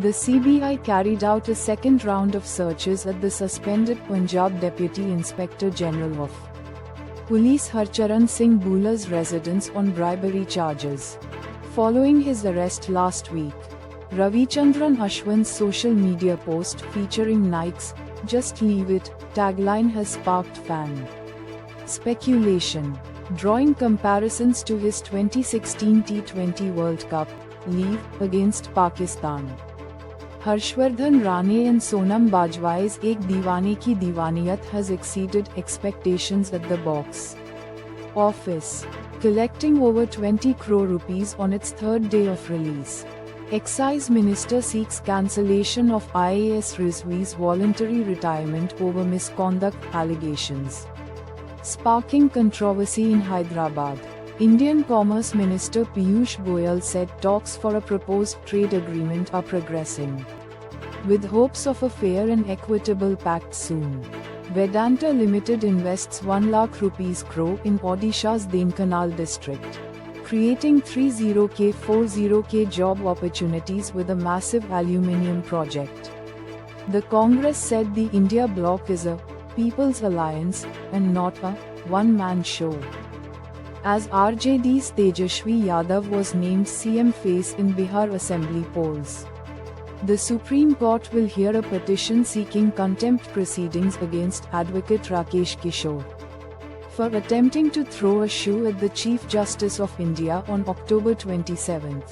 The CBI carried out a second round of searches at the suspended Punjab Deputy Inspector General of Police Harcharan Singh Bhula's residence on bribery charges. Following his arrest last week, Ravichandran Ashwin's social media post featuring Nike's "Just Leave It" tagline has sparked fan speculation, drawing comparisons to his 2016 T20 World Cup leave against Pakistan. Harshvardhan Rane and Sonam Bajwa's Ek Deewane Ki Deewaniyat has exceeded expectations at the box office, collecting over 20 crore rupees on its third day of release. Excise Minister seeks cancellation of IAS Rizvi's voluntary retirement over misconduct allegations, sparking controversy in Hyderabad. Indian Commerce Minister Piyush Goyal said talks for a proposed trade agreement are progressing, with hopes of a fair and equitable pact soon. Vedanta Limited invests 1 lakh rupees crore in Odisha's Dhenkanal district, creating 30K-40K job opportunities with a massive aluminium project. The Congress said the India bloc is a People's Alliance and not a one-man show, as RJD's Tejashwi Yadav was named CM face in Bihar Assembly polls. The Supreme Court will hear a petition seeking contempt proceedings against Advocate Rakesh Kishore for attempting to throw a shoe at the Chief Justice of India on October 27.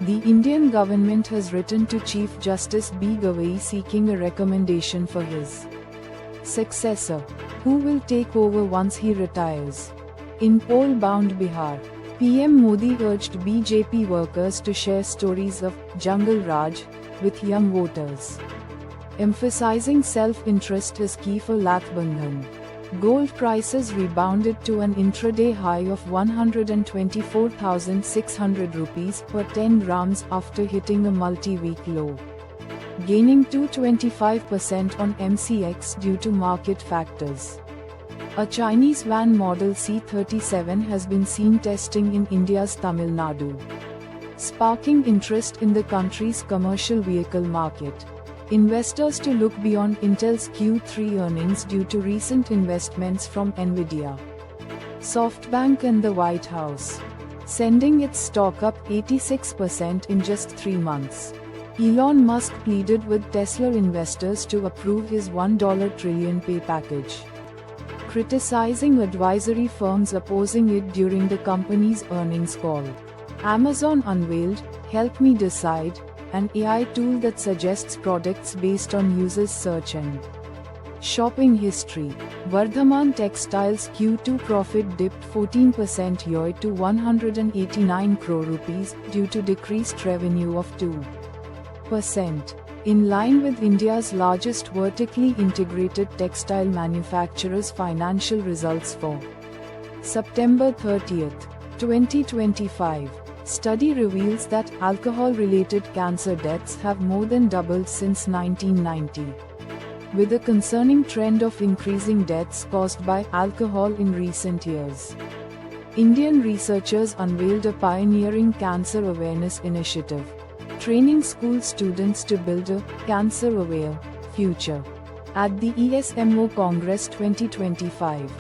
The Indian government has written to Chief Justice B. Gavai seeking a recommendation for his successor, who will take over once he retires. In poll-bound Bihar, PM Modi urged BJP workers to share stories of Jungle Raj with young voters, emphasizing self-interest is key for Lakh Bandhan. Gold prices rebounded to an intraday high of 124,600 rupees per 10 grams after hitting a multi-week low, gaining 225% on MCX due to market factors. A Chinese van model C37 has been seen testing in India's Tamil Nadu, sparking interest in the country's commercial vehicle market. Investors to look beyond Intel's Q3 earnings due to recent investments from Nvidia, SoftBank and the White House, sending its stock up 86% in just 3 months. Elon Musk pleaded with Tesla investors to approve his $1 trillion pay package, criticizing advisory firms opposing it during the company's earnings call. Amazon unveiled Help Me Decide, an AI tool that suggests products based on users' search and shopping history. Vardhaman Textiles Q2 profit dipped 14% year to 189 crore rupees due to decreased revenue of 2%. In line with India's largest vertically integrated textile manufacturer's financial results for September 30, 2025, study reveals that alcohol-related cancer deaths have more than doubled since 1990, with a concerning trend of increasing deaths caused by alcohol in recent years. Indian researchers unveiled a pioneering cancer awareness initiative, training school students to build a cancer-aware future. At the ESMO Congress 2025,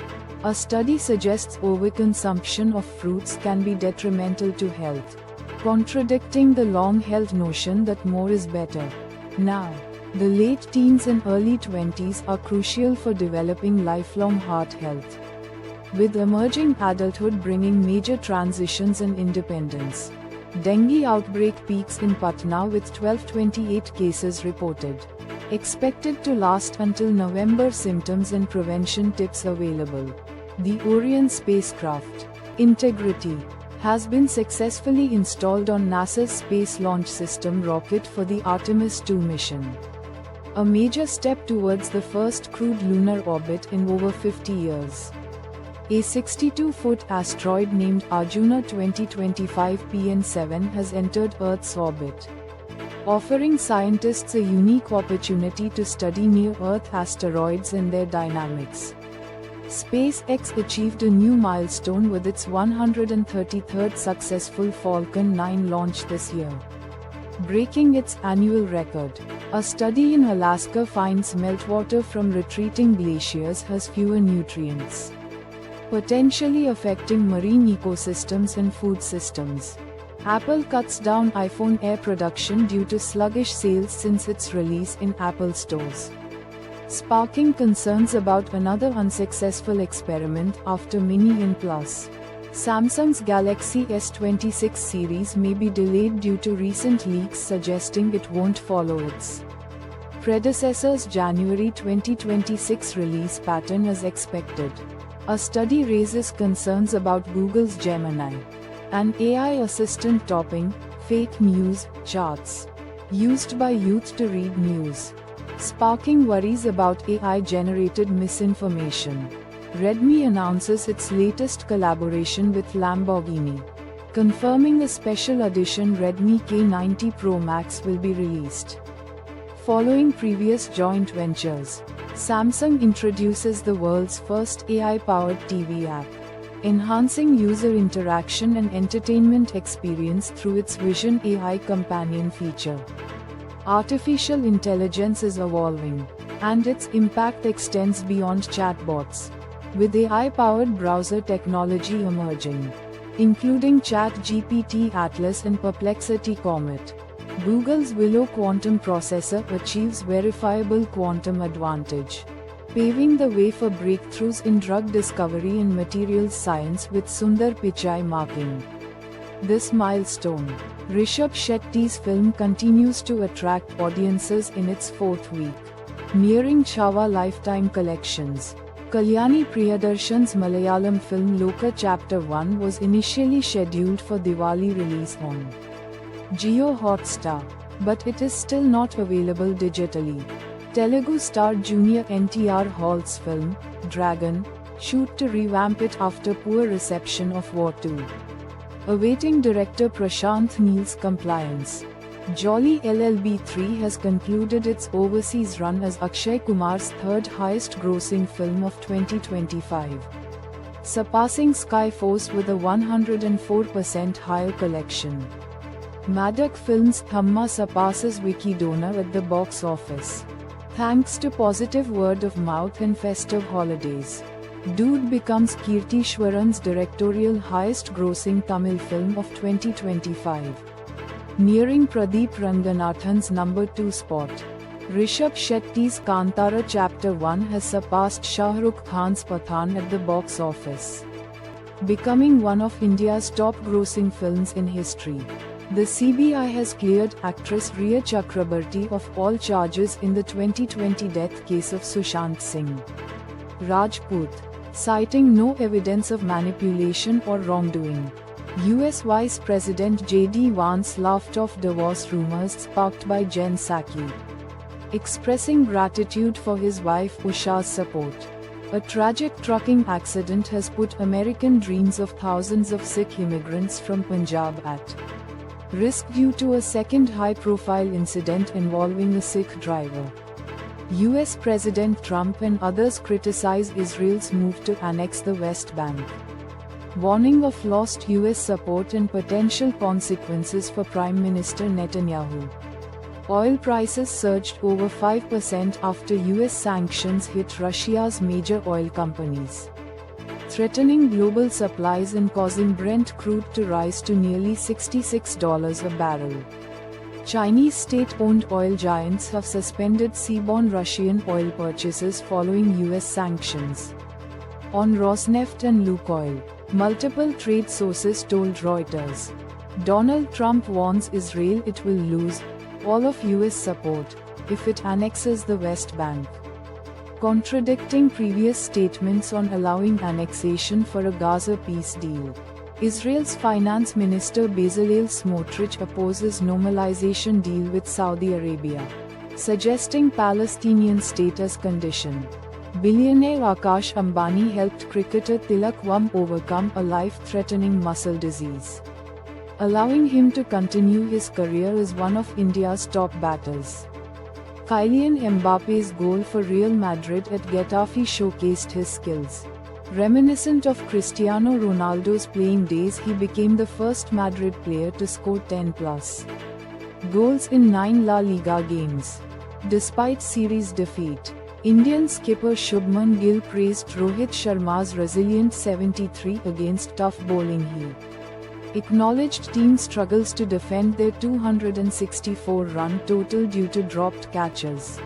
a study suggests overconsumption of fruits can be detrimental to health, contradicting the long-held notion that more is better. Now, the late teens and early 20s are crucial for developing lifelong heart health, with emerging adulthood bringing major transitions and independence. Dengue outbreak peaks in Patna with 1228 cases reported, expected to last until November. Symptoms and prevention tips available. The Orion spacecraft, Integrity, has been successfully installed on NASA's Space Launch System rocket for the Artemis II mission, a major step towards the first crewed lunar orbit in over 50 years. A 62-foot asteroid named Arjuna 2025 PN7 has entered Earth's orbit, offering scientists a unique opportunity to study near-Earth asteroids and their dynamics. SpaceX achieved a new milestone with its 133rd successful Falcon 9 launch this year. breaking its annual record. A study in Alaska finds meltwater from retreating glaciers has fewer nutrients, potentially affecting marine ecosystems and food systems. Apple cuts down iPhone Air production due to sluggish sales since its release in Apple stores, sparking concerns about another unsuccessful experiment after Mini and Plus. Samsung's Galaxy S26 series may be delayed due to recent leaks suggesting it won't follow its predecessor's January 2026 release pattern as expected. A study raises concerns about Google's Gemini, an AI assistant topping fake news charts used by youth to read news, sparking worries about AI-generated misinformation. Redmi announces its latest collaboration with Lamborghini, confirming a special edition Redmi K90 Pro Max will be released. Following previous joint ventures, Samsung introduces the world's first AI-powered TV app, enhancing user interaction and entertainment experience through its Vision AI companion feature. Artificial intelligence is evolving, and its impact extends beyond chatbots, with AI-powered browser technology emerging, including ChatGPT Atlas and Perplexity Comet. Google's Willow quantum processor achieves verifiable quantum advantage, paving the way for breakthroughs in drug discovery and materials science, with Sundar Pichai marking this milestone. Rishabh Shetty's film continues to attract audiences in its fourth week, nearing Chava Lifetime collections. Kalyani Priyadarshan's Malayalam film Loka Chapter 1 was initially scheduled for Diwali release on Jio Hotstar, but it is still not available digitally. Telugu star Junior NTR halts film, Dragon, shoot to revamp it after poor reception of War 2. Awaiting director Prashant Neel's compliance. Jolly LLB 3 has concluded its overseas run as Akshay Kumar's third highest grossing film of 2025, surpassing Skyforce with a 104% higher collection. Maddock Films' Thamma surpasses Wikidona at the box office, thanks to positive word of mouth and festive holidays. Dude becomes Kirtishwaran's directorial highest grossing Tamil film of 2025, nearing Pradeep Ranganathan's number 2 spot. Rishabh Shetty's Kantara Chapter 1 has surpassed Shah Rukh Khan's Pathan at the box office, becoming one of India's top grossing films in history. The CBI has cleared actress Rhea Chakrabarti of all charges in the 2020 death case of Sushant Singh Rajput, citing no evidence of manipulation or wrongdoing. US Vice President J.D. Vance laughed off divorce rumors sparked by Jen Psaki, expressing gratitude for his wife Usha's support. A tragic trucking accident has put American dreams of thousands of Sikh immigrants from Punjab at risk due to a second high-profile incident involving a Sikh driver. US President Trump and others criticize Israel's move to annex the West Bank, warning of lost US support and potential consequences for Prime Minister Netanyahu. Oil prices surged over 5% after US sanctions hit Russia's major oil companies, threatening global supplies and causing Brent crude to rise to nearly $66 a barrel. Chinese state-owned oil giants have suspended seaborne Russian oil purchases following US sanctions on Rosneft and Lukoil, multiple trade sources told Reuters. Donald Trump warns Israel it will lose all of US support if it annexes the West Bank, contradicting previous statements on allowing annexation for a Gaza peace deal. Israel's finance minister Bezalel Smotrich opposes normalization deal with Saudi Arabia, suggesting Palestinian state as condition. Billionaire Akash Ambani helped cricketer Tilak Worm overcome a life-threatening muscle disease, allowing him to continue his career as one of India's top batters. Kylian Mbappe's goal for Real Madrid at Getafe showcased his skills. Reminiscent of Cristiano Ronaldo's playing days, he became the first Madrid player to score 10+ Goals in 9 La Liga games. Despite series defeat, Indian skipper Shubman Gill praised Rohit Sharma's resilient 73 against tough bowling. He acknowledged team struggles to defend their 264-run total due to dropped catches.